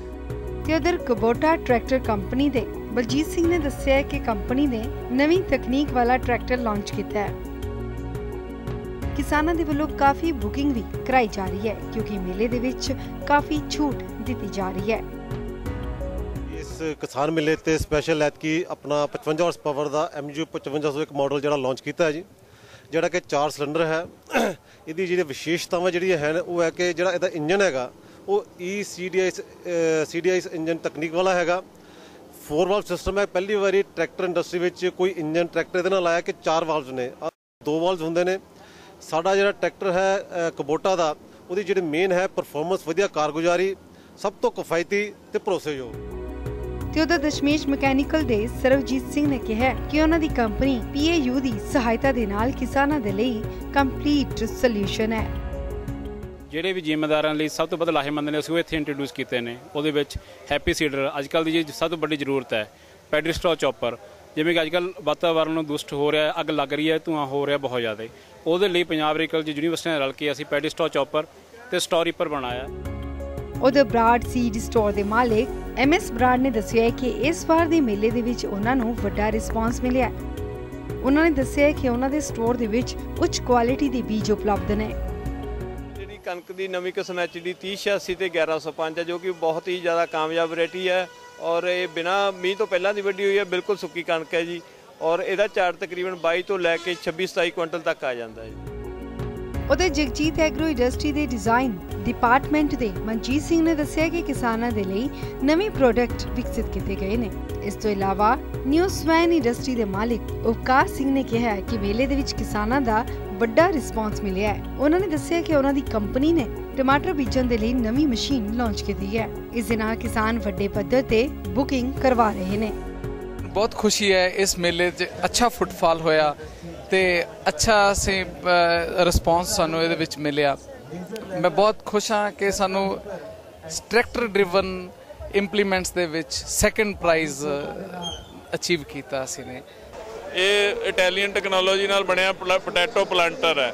ਤੇ ਉਧਰ ਕੁਬੋਟਾ ਟਰੈਕਟਰ ਕੰਪਨੀ ਦੇ ਬਲਜੀਤ ਸਿੰਘ ਨੇ ਦੱਸਿਆ ਕਿ ਕੰਪਨੀ ਨੇ ਨਵੀਂ ਤਕਨੀਕ ਵਾਲਾ ਟਰੈਕਟਰ ਲਾਂਚ ਕੀਤਾ ਹੈ। ਕਿਸਾਨਾਂ ਦੇ ਵੱਲੋਂ ਕਾਫੀ ਬੁਕਿੰਗ ਵੀ ਕਰਾਈ ਜਾ ਰਹੀ ਹੈ ਕਿਉਂਕਿ ਮੇਲੇ ਦੇ ਵਿੱਚ ਕਾਫੀ ਛੂਟ ਦਿੱਤੀ ਜਾ ਰਹੀ ਹੈ। ਇਸ ਕਿਸਾਨ ਮੇਲੇ ਤੇ ਸਪੈਸ਼ਲ ਐਤਕੀ ਆਪਣਾ 55 ਹਾਰਸ ਪਾਵਰ ਦਾ MG 5501 ਮਾਡਲ ਜਿਹੜਾ ਲਾਂਚ ਕੀਤਾ ਹੈ ਜੀ, ਜਿਹੜਾ ਕਿ 4 ਸਿਲੰਡਰ ਹੈ। ਇਹਦੀ ਜਿਹੜੀ ਵਿਸ਼ੇਸ਼ਤਾਵਾਂ ਜਿਹੜੀਆਂ ਹਨ ਉਹ ਹੈ ਕਿ ਜਿਹੜਾ ਇਹਦਾ ਇੰਜਨ ਹੈਗਾ ਉਹ CDI ਇੰਜਨ ਤਕਨੀਕ ਵਾਲਾ ਹੈਗਾ। 4 ਵਾਲਵ ਸਿਸਟਮ ਹੈ। ਪਹਿਲੀ ਵਾਰੀ ਟਰੈਕਟਰ ਇੰਡਸਟਰੀ ਵਿੱਚ ਕੋਈ ਇੰਜਨ ਟਰੈਕਟਰ ਇਹਦੇ ਨਾਲ ਆਇਆ ਕਿ 4 ਵਾਲਵਸ ਨੇ, 2 ਵਾਲਵਸ ਹੁੰਦੇ ਨੇ। ਸਾਡਾ ਜਿਹੜਾ ਟਰੈਕਟਰ ਹੈ ਕੁਬੋਟਾ ਦਾ ਉਹਦੀ ਜਿਹੜੀ ਮੇਨ ਹੈ ਪਰਫਾਰਮੈਂਸ, ਵਧੀਆ ਕਾਰਗੁਜ਼ਾਰੀ, ਸਭ ਤੋਂ ਕਿਫਾਇਤੀ ਤੇ ਭਰੋਸੇਯੋਗ। ਤੇ ਉਹਦਾ ਦਸ਼ਮੇਸ਼ ਮਕੈਨੀਕਲ ਦੇ ਸਰਵਜੀਤ ਸਿੰਘ ਨੇ ਕਿਹਾ ਕਿ ਉਹਨਾਂ ਦੀ ਕੰਪਨੀ PAU ਦੀ ਸਹਾਇਤਾ ਦੇ ਨਾਲ ਕਿਸਾਨਾਂ ਦੇ ਲਈ ਕੰਪਲੀਟ ਸੋਲੂਸ਼ਨ ਹੈ। ਜਿਹੜੇ ਵੀ ਜ਼ਿੰਮੇਦਾਰਾਂ ਲਈ ਸਭ ਤੋਂ ਵੱਧ ਲਾਹੇਮੰਦ ਨੇ ਅਸੀਂ ਉਹ ਇੱਥੇ ਇੰਟਰੋਡਿਊਸ ਕੀਤੇ ਨੇ। ਉਹਦੇ ਵਿੱਚ ਹੈਪੀ ਸੀਡਰ ਅੱਜ ਕੱਲ੍ਹ ਦੀ ਸਭ ਤੋਂ ਵੱਡੀ ਜ਼ਰੂਰਤ ਹੈ। ਪੈਡੀ ਸਟ੍ਰॉ ਚੌਪਰ, ਜਿਵੇਂ ਕਿ ਅੱਜ ਕੱਲ੍ਹ ਵਾਤਾਵਰਨ ਨੂੰ ਦੂਸ਼ਿਤ ਹੋ ਰਿਹਾ, ਅੱਗ ਲੱਗ ਰਹੀ ਹੈ, ਧੂੰਆਂ ਹੋ ਰਿਹਾ ਬਹੁਤ ਜ਼ਿਆਦਾ, ਉਹਦੇ ਲਈ ਪੰਜਾਬ ਐਗਰੀਕਲਚਰ ਯੂਨੀਵਰਸਿਟੀ ਨਾਲ ਰਲ ਕੇ ਅਸੀਂ ਪੈਡੀ ਸਟ੍ਰॉ ਚੌਪਰ ਤੇ ਸਟ੍ਰॉ ਰੀਪਰ ਬਣਾਇਆ। ਉਹਦੇ ਬਰਾਡ ਸੀਡ ਸਟੋਰ ਦੇ ਮਾਲਕ MS ਬਰਾਡ ਨੇ ਦੱਸਿਆ ਕਿ ਇਸ ਵਾਰ ਦੇ ਮੇਲੇ ਦੇ ਵਿੱਚ ਉਹਨਾਂ ਨੂੰ ਵੱਡਾ ਰਿਸਪਾਂਸ ਮਿਲਿਆ। ਉਹਨਾਂ ਨੇ ਦੱਸਿਆ ਕਿ ਉਹਨਾਂ ਦੇ ਸਟੋਰ ਦੇ ਵਿੱਚ ਉੱਚ ਕੁਆਲਿਟੀ ਦੇ ਬੀਜ ਉਪਲਬਧ ਨੇ। ਜਿਹੜੀ ਕਣਕ ਦੀ ਨਵੀਂ ਕਿਸਮ HD 3086 ਤੇ 1105 ਹੈ ਜੋ ਕਿ ਬਹੁਤ ਹੀ ਜ਼ਿਆਦਾ ਕਾਮਯਾਬ ਵੈਰਾਈਟੀ ਹੈ ਔਰ ਇਹ ਬਿਨਾਂ ਮੀਂਹ ਤੋਂ ਪਹਿਲਾਂ ਦੀ ਵੱਢੀ ਹੋਈ ਹੈ, ਬਿਲਕੁਲ ਸੁੱਕੀ ਕਣਕ ਹੈ ਜੀ ਔਰ ਇਹਦਾ ਝਾੜ ਤਕਰੀਬਨ 22 ਤੋਂ ਲੈ ਕੇ 26-27 ਕੁਇੰਟਲ ਤੱਕ ਆ ਜਾਂਦਾ ਹੈ। ਉਹਦੇ ਜਗਜੀਤ ਐਗਰੋ ਇੰਡਸਟਰੀ ਦੇ ਡਿਜ਼ਾਈਨ ਡਿਪਾਰਟਮੈਂਟ ਦੇ ਮਨਜੀਤ ਸਿੰਘ ਨੇ ਦੱਸਿਆ ਕਿ ਕਿਸਾਨਾਂ ਦੇ ਲਈ ਨਵੇਂ ਪ੍ਰੋਡਕਟ ਵਿਕਸਿਤ ਕੀਤੇ ਗਏ ਨੇ। ਇਸ ਤੋਂ ਇਲਾਵਾ ਨਿਊ ਸਵੈਨ ਇੰਡਸਟਰੀ ਦੇ ਮਾਲਿਕ ਉਪਕਾਰ ਸਿੰਘ ਨੇ ਕਿਹਾ ਕਿ ਮੇਲੇ ਦੇ ਵਿੱਚ ਕਿਸਾਨਾਂ ਦਾ ਵੱਡਾ ਰਿਸਪਾਂਸ ਮਿਲਿਆ ਹੈ। ਉਹਨਾਂ ਨੇ ਦੱਸਿਆ ਕਿ ਉਹਨਾਂ ਦੀ ਕੰਪਨੀ ਨੇ ਟਮਾਟਰ ਬੀਜਣ ਦੇ ਲਈ ਨਵੀਂ ਮਸ਼ੀਨ ਲਾਂਚ ਕੀਤੀ ਹੈ। ਇਸ ਦੇ ਨਾਲ ਕਿਸਾਨ ਵੱਡੇ ਪੱਧਰ ਤੇ ਬੁਕਿੰਗ ਕਰਵਾ ਰਹੇ ਨੇ। ਬਹੁਤ ਖੁਸ਼ੀ ਹੈ ਇਸ ਮੇਲੇ 'ਚ ਅੱਛਾ ਫੁੱਟਫਾਲ ਹੋਇਆ ਤੇ ਅੱਛਾ ਅਸੀਂ ਰਿਸਪਾਂਸ ਸਾਨੂੰ ਇਹਦੇ ਵਿੱਚ ਮਿਲਿਆ। ਮੈਂ ਬਹੁਤ ਖੁਸ਼ ਹਾਂ ਕਿ ਸਾਨੂੰ ਟਰੈਕਟਰ ਡਰਿਵਨ ਇੰਪਲੀਮੈਂਟਸ ਦੇ ਵਿੱਚ ਸੈਕੰਡ ਪ੍ਰਾਈਜ਼ ਅਚੀਵ ਕੀਤਾ ਅਸੀਂ ਨੇ। ਇਹ ਇਟਾਲੀਅਨ ਟੈਕਨੋਲੋਜੀ ਨਾਲ ਬਣਿਆ ਪੋਟੈਟੋ ਪਲਾਂਟਰ ਹੈ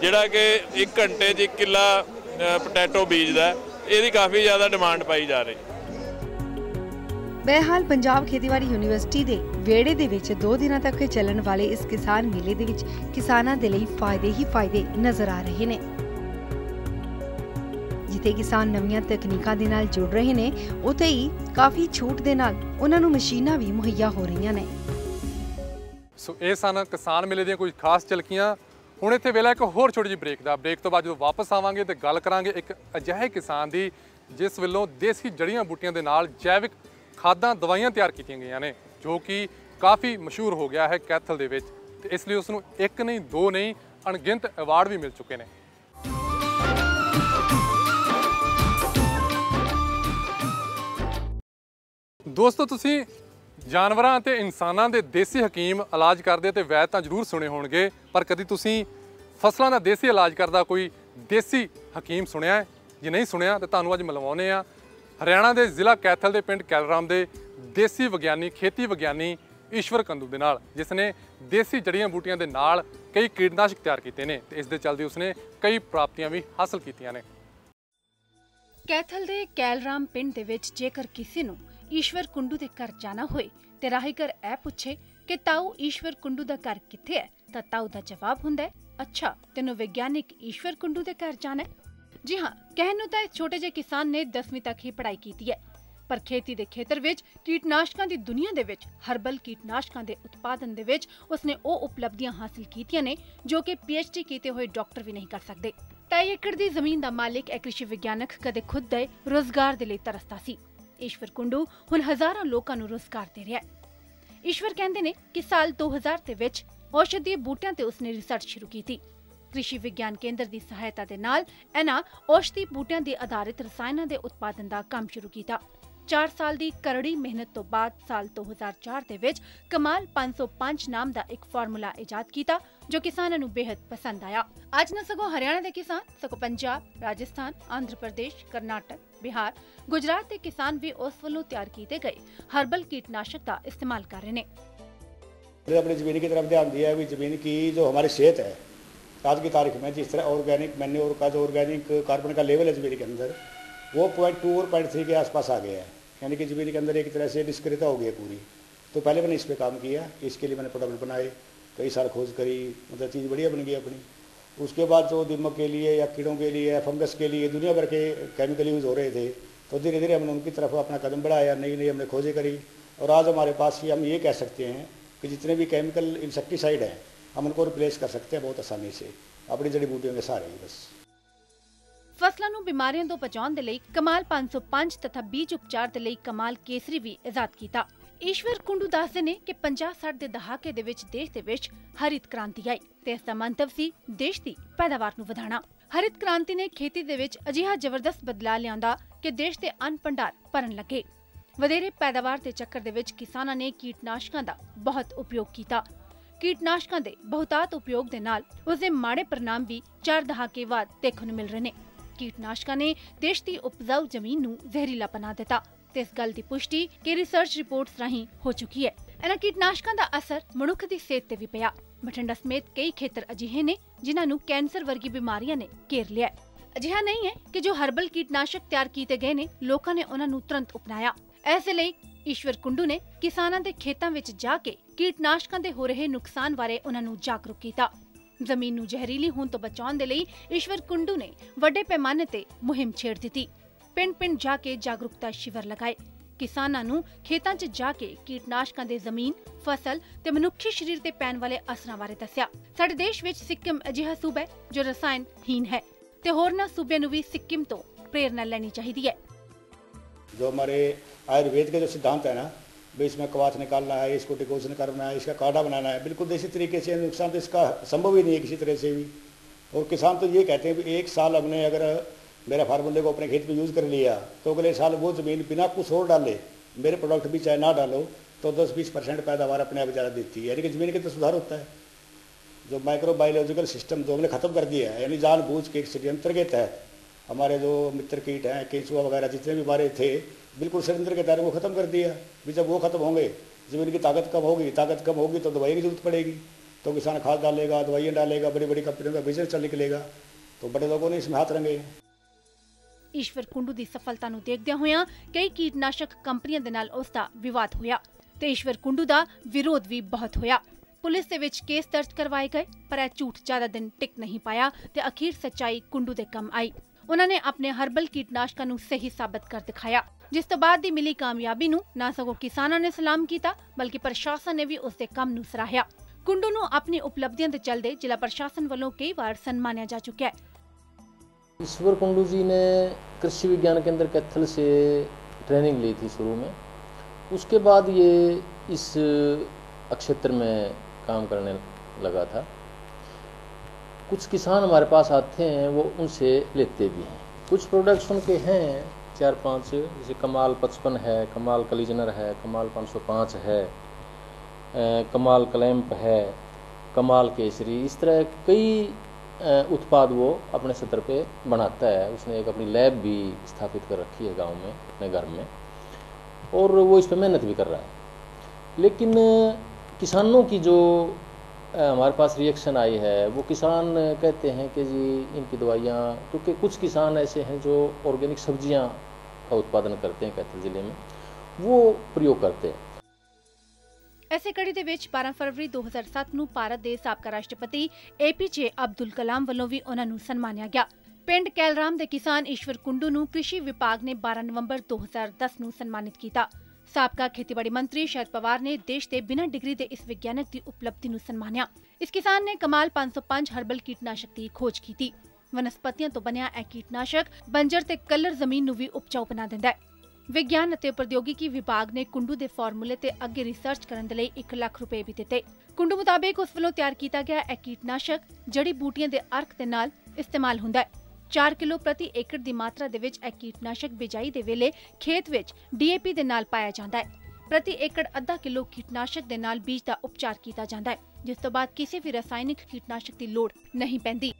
ਜਿਹੜਾ ਕਿ 1 ਘੰਟੇ 'ਚ 1 ਕਿੱਲਾ ਪੋਟੈਟੋ ਬੀਜਦਾ। ਇਹਦੀ ਕਾਫੀ ਜ਼ਿਆਦਾ ਡਿਮਾਂਡ ਪਾਈ ਜਾ ਰਹੀ। ਬਹਿਰਹਾਲ ਪੰਜਾਬ ਖੇਤੀਬਾੜੀ ਯੂਨੀਵਰਸਿਟੀ ਦੇ ਵਿਹੜੇ ਦੇ ਵਿੱਚ 2 ਦਿਨਾਂ ਤੱਕ ਚੱਲਣ ਵਾਲੇ ਇਸ ਕਿਸਾਨ ਮੇਲੇ ਦੇ ਵਿੱਚ ਕਿਸਾਨਾਂ ਦੇ ਲਈ ਫਾਇਦੇ ਹੀ ਫਾਇਦੇ ਨਜ਼ਰ ਆ ਰਹੇ ਨੇ। ਜਿੱਥੇ ਕਿਸਾਨ ਨਵੀਆਂ ਤਕਨੀਕਾਂ ਦੇ ਨਾਲ ਜੁੜ ਰਹੇ ਨੇ ਉੱਥੇ ਹੀ ਕਾਫੀ ਛੂਟ ਦੇ ਨਾਲ ਉਹਨਾਂ ਨੂੰ ਮਸ਼ੀਨਾਂ ਵੀ ਮੁਹੱਈਆ ਹੋ ਰਹੀਆਂ ਨੇ। ਸੋ ਇਹ ਸਨ ਕਿਸਾਨ ਮੇਲੇ ਦੀਆਂ ਕੁਝ ਖਾਸ ਝਲਕੀਆਂ। ਹੁਣ ਇੱਥੇ ਵੇਲਾ ਇੱਕ ਹੋਰ ਛੋਟੀ ਜਿਹੀ ਬ੍ਰੇਕ ਦਾ। ਬ੍ਰੇਕ ਤੋਂ ਬਾਅਦ ਜਦੋਂ ਵਾਪਸ ਆਵਾਂਗੇ ਤੇ ਗੱਲ ਕਰਾਂਗੇ ਇੱਕ ਅਜਿਹੇ ਕਿਸਾਨ ਦੀ ਜਿਸ ਵੱਲੋਂ ਦੇਸੀ ਜੜੀਆਂ ਬੂਟੀਆਂ ਦੇ ਨਾਲ ਜੈਵਿਕ ਖਾਦਾਂ ਦਵਾਈਆਂ ਤਿਆਰ ਕੀਤੀਆਂ ਗਈਆਂ ਨੇ ਜੋ ਕਿ ਕਾਫੀ ਮਸ਼ਹੂਰ ਹੋ ਗਿਆ ਹੈ ਕੈਥਲ ਦੇ ਵਿੱਚ ਤੇ ਇਸ ਲਈ ਉਸ ਨੂੰ 1 ਨਹੀਂ 2 ਨਹੀਂ ਅਣਗਿਣਤ ਅਵਾਰਡ ਵੀ ਮਿਲ ਚੁੱਕੇ ਨੇ। ਦੋਸਤੋ ਤੁਸੀਂ ਜਾਨਵਰਾਂ ਤੇ ਇਨਸਾਨਾਂ ਦੇ ਦੇਸੀ ਹਕੀਮ ਇਲਾਜ ਕਰਦੇ ਤੇ ਵੈਦ ਤਾਂ ਜ਼ਰੂਰ ਸੁਣੇ ਹੋਣਗੇ ਪਰ ਕਦੀ ਤੁਸੀਂ ਫਸਲਾਂ ਦਾ ਦੇਸੀ ਇਲਾਜ ਕਰਦਾ ਕੋਈ ਦੇਸੀ ਹਕੀਮ ਸੁਣਿਆ ਹੈ? ਜੇ ਨਹੀਂ ਸੁਣਿਆ ਤਾਂ ਤੁਹਾਨੂੰ ਅੱਜ ਮਿਲਵਾਉਂਦੇ ਆ ਹਰਿਆਣਾ ਦੇ ਜ਼ਿਲ੍ਹਾ ਕੈਥਲ ਦੇ ਪਿੰਡ ਕੈਲਰਾਮ ਦੇ ਦੇਸੀ ਵਿਗਿਆਨੀ ਖੇਤੀ ਵਿਗਿਆਨੀ ਈਸ਼ਵਰ ਕੰਦੂ ਦੇ ਨਾਲ ਜਿਸ ਨੇ ਦੇਸੀ ਜੜੀਆਂ ਬੂਟੀਆਂ ਦੇ ਨਾਲ ਕਈ ਕੀਟਨਾਸ਼ਕ ਤਿਆਰ ਕੀਤੇ ਨੇ ਤੇ ਇਸ ਦੇ ਚੱਲਦੇ ਉਸਨੇ ਕਈ ਪ੍ਰਾਪਤੀਆਂ ਵੀ ਹਾਸਲ ਕੀਤੀਆਂ ਨੇ। ਕੈਥਲ ਦੇ ਕੈਲਰਾਮ ਪਿੰਡ ਦੇ ਵਿੱਚ ਜੇਕਰ ਕਿਸੇ ਨੂੰ ਈਸ਼ਵਰ ਕੁੰਡੂ ਦੇ ਘਰ ਜਾਣਾ ਹੋਏ ਤੇ ਰਾਹੀਗਰ ਇਹ ਪੁੱਛੇ ਕਿ ਤਾਊ ਈਸ਼ਵਰ ਕੁੰਡੂ ਦਾ ਘਰ ਕਿੱਥੇ ਹੈ ਤਾਂ ਤਾਊ ਦਾ ਜਵਾਬ ਹੁੰਦਾ ਹੈ, ਅੱਛਾ ਤੈਨੂੰ ਵਿਗਿਆਨਿਕ ਈਸ਼ਵਰ ਕੁੰਡੂ ਦੇ ਘਰ ਜਾਣਾ ਹੈ। ਜੀ ਹਾਂ, ਕਹਿਣ ਨੂੰ ਤਾਂ ਛੋਟੇ ਜਿਹੇ ਕਿਸਾਨ ਨੇ 10ਵੀਂ ਤੱਕ ਹੀ ਪੜ੍ਹਾਈ ਕੀਤੀ ਹੈ ਪਰ ਖੇਤੀ ਦੇ ਖੇਤਰ ਵਿੱਚ ਕੀਟਨਾਸ਼ਕਾਂ ਦੀ ਦੁਨੀਆ ਦੇ ਵਿੱਚ ਹਰਬਲ ਕੀਟਨਾਸ਼ਕਾਂ ਦੇ ਉਤਪਾਦਨ ਦੇ ਵਿੱਚ ਉਸਨੇ ਉਹ ਉਪਲਬਧੀਆਂ ਹਾਸਲ ਕੀਤੀਆਂ ਨੇ ਜੋ ਕਿ PhD ਕੀਤੇ ਹੋਏ ਡਾਕਟਰ ਵੀ ਨਹੀਂ ਕਰ ਸਕਦੇ। 2.5 ਏਕੜ ਦੀ ਜ਼ਮੀਨ ਦਾ ਮਾਲਿਕ ਇਹ ਕ੍ਰਿਸ਼ੀ ਵਿਗਿਆਨਕ ਕਦੇ ਖੁਦ ਦੇ ਰੋਜ਼ਗਾਰ ਦੇ ਲਈ ਤਰਸਦਾ ਸੀ। ਈਸ਼ਵਰ ਕੁੰਡੂ ਹੁਣ ਹਜ਼ਾਰਾਂ ਲੋਕਾਂ ਨੂੰ ਰੋਜ਼ਗਾਰ ਦੇ ਰਿਹਾ ਹੈ। ਈਸ਼ਵਰ ਕਹਿੰਦੇ ਨੇ ਕਿ ਸਾਲ 2000 ਦੇ ਵਿੱਚ ਔਸ਼ਧੀ ਬੂਟਿਆਂ ਤੇ ਉਸਨੇ ਰਿਸਰਚ ਸ਼ੁਰੂ ਕੀਤੀ। कृषि विज्ञान केंद्र की सहायता के नाल इन्हां औषधि बूटियां ते आधारित रसायनां के उत्पादन का काम शुरू किया। 4 साल की करड़ी मेहनत तो बाद साल 2004 दे विच कमाल 505 नाम का एक फार्मूला इजाद किया जो किसानां नूं बेहद पसंद आया। अज न सगों हरियाणा के किसान सगों पंजाब, राजस्थान, आंध्र प्रदेश, कर्नाटक, बिहार, गुजरात के किसान भी उस वालों तैयार किए गए हर्बल कीटनाशक का इस्तेमाल कर रहे हैं। अपनी जमीन की तरफ ध्यान दिया भी जमीन की जो हमारी सेहत है आज की तारीख में, जिस तरह ऑर्गेनिक मैन्योर का जो ऑर्गेनिक कार्बन का लेवल है ज़मीन के अंदर वो 0.2 और 0.3 के आसपास आ गया है, यानी कि ज़मीन के अंदर एक तरह से निष्क्रियता हो गई है पूरी। तो पहले मैंने इस पर काम किया, इसके लिए मैंने प्रोडक्ट बनाए, कई साल खोज करी, मतलब चीज़ बढ़िया बन गई अपनी। उसके बाद जो दीमक के लिए या कीड़ों के लिए या फंगस के लिए दुनिया भर के केमिकल यूज़ हो रहे थे, तो धीरे धीरे हमने उनकी तरफ अपना कदम बढ़ाया, नई नई हमने खोजें करी और आज हमारे पास हम ये कह सकते हैं कि जितने भी केमिकल इंसेक्टिसाइड हैं हम उनको रिप्लेस कर सकते हैं बहुत आसानी से अपनी जड़ी बूटियों के सहारे। बस फसलों नूं बीमारियों तो बचाउण दे लई कमाल 505 तथा बीज उपचार दे लई कमाल केसरी भी इजाद कीता। ईश्वर कुंडू दसदे ने कि 50-60 दे दहाके दे विच देश दे विच हरित क्रांति आई ते इस दा मंतव सी देश दी पैदावार नूं वधाउणा। हरित क्रांति ने खेती दे विच अजिहा जबरदस्त बदलाव लिआंदा कि देश दे अन्न भंडार भरन लगे। वधेरे पैदावार दे चक्कर दे विच किसानां ने कीटनाशकां दा बहुत उपयोग कीता। कीटनाशकों के बहुतात उपयोग के नाल उसके माड़े परिणाम भी 4 दहाके बाद देखने को मिल रहे हैं। कीटनाशकों ने देश की उपजाऊ जमीन नूं जहरीला बना दिता ते इस गल की पुष्टि कि रिसर्च रिपोर्ट्स राहीं हो चुकी है। इन्हां कीटनाशकों का असर मनुख की सेहत ते भी पिया। बठिंडा समेत कई खेतर अजिहे ने जिन्हां नूं कैंसर वर्गी बीमारियां ने घेर लिया। अजिहा नहीं है कि जो हर्बल कीटनाशक तैयार किए गए ने लोगों ने उन्हां नूं तुरंत अपनाया। ऐसे ਲਈ ईश्वर कुंडू ने किसानां दे खेतां विच जाके कीटनाशकां दे हो रहे नुकसान बारे उन्हां नूं जागरूक कीता। जमीन नूं जहरीली होण तो बचाउण दे लई ईश्वर कुंडू ने वड्डे पैमाने ते मुहिम छेड़ दित्ती। पिंड-पिंड जाके जागरूकता शिविर लगाए। किसानां नूं खेतां 'च जाके कीटनाशकां दे जमीन, फसल ते मनुखी शरीर ते पैण वाले असरां बारे दस्सिया। साडे देश विच सिक्किम अजिहा सूबा है जो रसायनहीन है ते होरनां सूबिਆਂ नूं भी सिक्किम तो प्रेरणा लेनी चाहिदी है। जो हमारे आयुर्वेद के जो सिद्धांत है ना, भाई इसमें कवाथ निकालना है, इसको डिकोशन करना है, इसका काढ़ा बनाना है, बिल्कुल देसी तरीके से, नुकसान तो इसका संभव ही नहीं है किसी तरह से भी। और किसान तो ये कहते हैं कि एक साल हमने अगर मेरा फार्मूले को अपने खेत में यूज़ कर लिया तो अगले साल वो ज़मीन बिना कुछ और डाले, मेरे प्रोडक्ट भी चाहे ना डालो, तो 10-20% पैदावार अपने आप ज़्यादा देती है, यानी कि ज़मीन का तो सुधार होता है। जो माइक्रोबायोलॉजिकल सिस्टम जो हमने ख़त्म कर दिया है, यानी जानबूझ के एक षड्यंत्र के तहत हमारे जो मित्र कीट हैं, केंचुआ वगैरह जितने भी हमारे थे, बिल्कुल षड्यंत्र के दायरे को ख़त्म कर दिया। भी जब वो ख़त्म होंगे, ज़मीन की ताकत कम होगी तो दवाई की जरूरत पड़ेगी, तो किसान खाद डालेगा, दवाइयाँ डालेगा, बड़ी बड़ी कंपनियों का बिजनेस चल निकलेगा, तो बड़े लोगों ने इसमें हाथ रंगे। ईश्वर कुंडू की सफलता नूं देखदे होया कई कीटनाशक कंपनियों दे नाल उसदा विवाद होया ते ईश्वर कुंडू का विरोध भी बहुत होया। पुलिस दे विच केस दर्ज करवाए गए पर यह झूठ ज्यादा दिन टिक नहीं पाया ते अखीर सच्चाई कुंडू दे कम आई। उन्होंने अपने हर्बल कीटनाशकों नूं सही साबित कर दिखाया, जिस तो बाद दी मिली कामयाबी नूं ना सगों किसानां ने सलाम किया बल्कि प्रशासन ने भी उसके कम नूं सराहिया। कुंडू नूं अपनी उपलब्धियां दे चलदे जिला प्रशासन वालों कई बार सन्मानिया जा चुका है। ईश्वर कुंडू जी ने कृषि विज्ञान केंद्र कैथल से ट्रेनिंग ली थी शुरू में, उसके बाद ये इस क्षेत्र में काम करने लगा था। कुछ किसान हमारे पास आते हैं, वो उनसे लेते भी हैं। कुछ प्रोडक्ट्स उनके हैं 4-5, जैसे कमाल 55 है, कमाल कलीजनर है, कमाल 505 है, कमाल क्लैंप है, कमाल केसरी, इस तरह कई उत्पाद वो अपने स्तर पे बनाता है। उसने एक अपनी लैब भी स्थापित कर रखी है गांव में, अपने घर में, और वो इस पर मेहनत भी कर रहा है। लेकिन किसानों की जो हमारे पास रिएक्शन आई है, वो किसान कहते हैं कि जी इनकी दवाइयाँ, क्योंकि कुछ किसान ऐसे हैं जो ऑर्गेनिक सब्जियां का उत्पादन करते हैं कैथल जिले में, वो प्रयोग करते हैं। ऐसे कड़ी दे विच 12 फरवरी 2007 नूं भारत दे साबका राष्ट्रपति APJ अब्दुल कलाम वालों भी उन्हां नूं सन्मानिया गया। पिंड कैलराम दे किसान ईश्वर कुंडू नूं कृषि विभाग ने 12 नवंबर 2010 नूं सन्मानित किया। साबका खेतीबाड़ी मंत्री शरद पवार ने देश के बिना डिग्री के इस वैज्ञानिक की उपलब्धि नूं सन्मानिया। इस किसान ने कमाल 505 हर्बल कीटनाशक की खोज की थी। ਵਨਸਪਤੀਆਂ ਤੋਂ ਬਣਿਆ ਇਹ ਕੀਟਨਾਸ਼ਕ ਬੰਜਰ ਤੇ ਕਲਰ ਜ਼ਮੀਨ ਨੂੰ ਵੀ ਉਪਜਾਊ ਬਣਾ ਦਿੰਦਾ ਹੈ। ਵਿਗਿਆਨ ਅਤੇ ਪ੍ਰੌਦਯੋਗਿਕੀ ਵਿਭਾਗ ਨੇ ਕੁੰਡੂ ਦੇ ਫਾਰਮੂਲੇ ਤੇ ਅੱਗੇ ਰਿਸਰਚ ਕਰਨ ਦੇ ਲਈ 1 ਲੱਖ ਰੁਪਏ ਵੀ ਦਿੱਤੇ। ਕੁੰਡੂ ਮੁਤਾਬਿਕ ਉਸ ਵੱਲੋਂ ਤਿਆਰ ਕੀਤਾ ਗਿਆ ਇਹ ਕੀਟਨਾਸ਼ਕ ਜੜੀ ਬੂਟੀਆਂ ਦੇ ਅਰਕ ਦੇ ਨਾਲ ਇਸਤੇਮਾਲ ਹੁੰਦਾ ਹੈ। 4 ਕਿਲੋ ਪ੍ਰਤੀ ਏਕੜ ਦੀ ਮਾਤਰਾ ਦੇ ਵਿੱਚ ਇਹ ਕੀਟਨਾਸ਼ਕ ਬਿਜਾਈ ਦੇ ਵੇਲੇ ਖੇਤ ਵਿੱਚ DAP ਦੇ ਨਾਲ ਪਾਇਆ ਜਾਂਦਾ ਹੈ। ਪ੍ਰਤੀ ਏਕੜ ਅੱਧਾ ਕਿਲੋ ਕੀਟਨਾਸ਼ਕ ਦੇ ਨਾਲ ਬੀਜ ਦਾ ਉਪਚਾਰ ਕੀਤਾ ਜਾਂਦਾ ਹੈ, ਜਿਸ ਤੋਂ ਬਾਅਦ ਕਿਸੇ ਵੀ ਰਸਾਇਣਿਕ ਕੀਟਨਾਸ਼ਕ ਦੀ ਲੋੜ ਨਹੀਂ ਪੈਂਦੀ।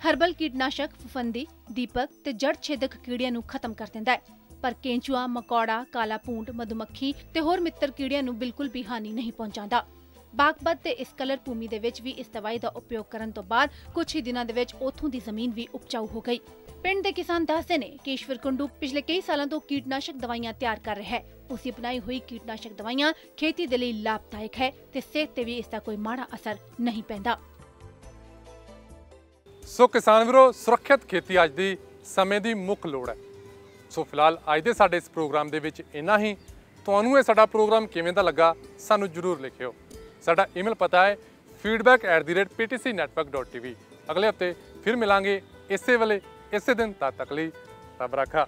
ਹਰਬਲ ਕੀਟਨਾਸ਼ਕ ਫਫੰਦੀ, ਦੀਪਕ ਤੇ ਜੜ ਛੇਦਕ ਕੀੜਿਆਂ ਨੂੰ ਖਤਮ ਕਰ ਦਿੰਦਾ ਹੈ, ਪਰ ਕੇਂਚੂਆ, ਮਕੌੜਾ, ਕਾਲਾ ਪੂੰਡ, ਮਧੂਮੱਖੀ ਤੇ ਹੋਰ ਮਿੱਤਰ ਕੀੜਿਆਂ ਨੂੰ ਬਿਲਕੁਲ ਵੀ ਹਾਨੀ ਨਹੀਂ ਪਹੁੰਚਾਉਂਦਾ। ਬਾਗਪਤ ਤੇ ਇਸ ਕਲਰ ਭੂਮੀ ਦੇ ਵਿੱਚ ਵੀ ਇਸ ਦਵਾਈ ਦਾ ਉਪਯੋਗ ਕਰਨ ਤੋਂ ਬਾਅਦ ਕੁਝ ਹੀ ਦਿਨਾਂ ਦੇ ਵਿੱਚ ਉੱਥੋਂ ਦੀ ਜ਼ਮੀਨ ਵੀ ਉਪਜਾਊ ਹੋ ਗਈ। ਪਿੰਡ ਦੇ ਕਿਸਾਨ ਦੱਸਦੇ ਨੇ ਕਿ ਈਸ਼ਵਰ ਕੁੰਡੂ ਪਿਛਲੇ ਕਈ ਸਾਲਾਂ ਤੋਂ ਕੀਟਨਾਸ਼ਕ ਦਵਾਈਆਂ ਤਿਆਰ ਕਰ ਰਿਹਾ ਹੈ। ਉਸਦੀ ਬਣਾਈ ਹੋਈ ਕੀਟਨਾਸ਼ਕ ਦਵਾਈਆਂ ਖੇਤੀ ਦੇ ਲਈ ਲਾਭਦਾਇਕ ਹੈ ਤੇ ਸਿਹਤ ਤੇ ਵੀ ਇਸ ਦਾ ਕੋਈ ਮਾੜਾ ਅਸਰ ਨਹੀਂ ਪੈਂਦਾ। ਸੋ ਕਿਸਾਨ ਵੀਰੋ, ਸੁਰੱਖਿਅਤ ਖੇਤੀ ਅੱਜ ਦੀ ਸਮੇਂ ਦੀ ਮੁੱਖ ਲੋੜ ਹੈ। ਸੋ ਫਿਲਹਾਲ ਅੱਜ ਦੇ ਸਾਡੇ ਇਸ ਪ੍ਰੋਗਰਾਮ ਦੇ ਵਿੱਚ ਇੰਨਾ ਹੀ। ਤੁਹਾਨੂੰ ਇਹ ਸਾਡਾ ਪ੍ਰੋਗਰਾਮ ਕਿਵੇਂ ਦਾ ਲੱਗਾ ਸਾਨੂੰ ਜ਼ਰੂਰ ਲਿਖਿਓ। ਸਾਡਾ ਈਮੇਲ ਪਤਾ ਹੈ feedback@ptcnetwork.tv। ਅਗਲੇ ਹਫਤੇ ਫਿਰ ਮਿਲਾਂਗੇ ਇਸੇ ਵੇਲੇ ਇਸੇ ਦਿਨ। ਤਦ ਤੱਕ ਲਈ ਰੱਬ ਰਾਖਾ।